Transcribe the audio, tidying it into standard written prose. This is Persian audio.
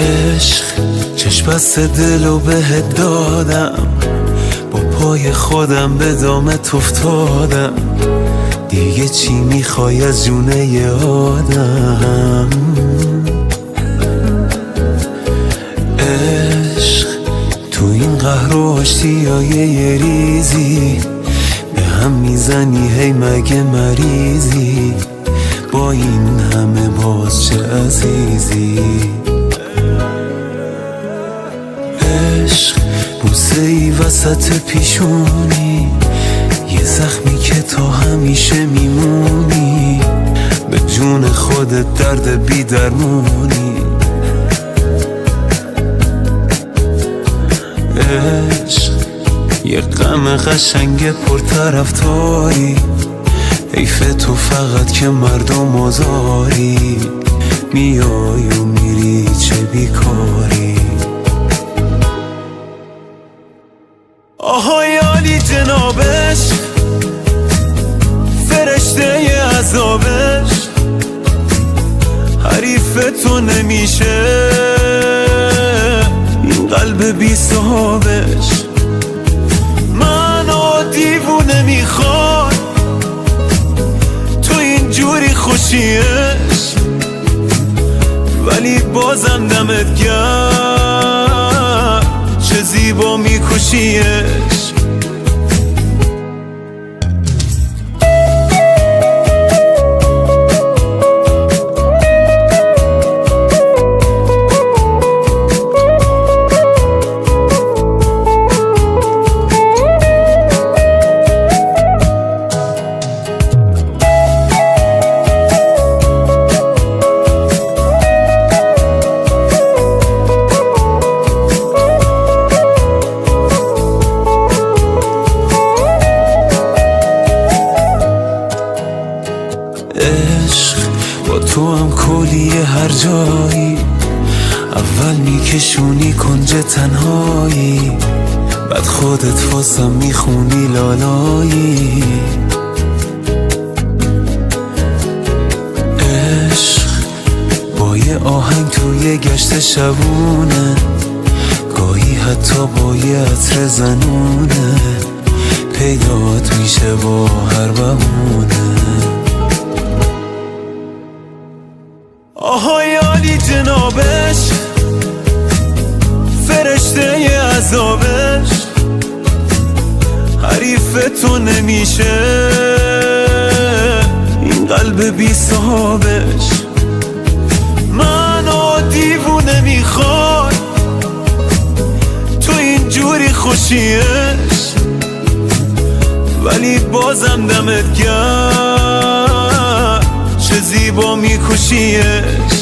عشق چشم بست دلو بهت دادم، با پای خودم به دامت افتادم، دیگه چی میخوای از جونه آدم؟ عشق تو این قهر و آشتیای یه ریزی به هم میزنی، هی مگه مریضی؟ با این همه باز چه عزیزی؟ عشق بوسه ای وسط پیشونی، یه زخمی که تا همیشه میمونی، به جون خودت درد بی درمونی. عشق یه غم قشنگ پرطرفداری، حیف تو فقط که مردم آزاری، میای و میری چه بیکاری. آهای عالی جنابش، فرشته عذابش، حریف تو نمیشه این قلب بی صاحبش. منو دیوونه میخواد تو اینجوری خوشیش، ولی بازم دمت گرم چه زیبا میکشیش. عشق با تو هم کلیه هر جایی، اول میکشونی کنج تنهایی، بعد خودت واسم میخونی لالایی. عشق با یه آهنگ توی گشت شبونه، گاهی حتی با یه عطر زنونه، پیدات میشه با هر بهونه. آهای عالی جنابش، فرشته عذابش، حریف تو نمیشه این قلب بی صاحبش. منو دیوونه میخواد تو اینجوری خوشیش، ولی بازم دمت گرم چه زیبا میکشیش.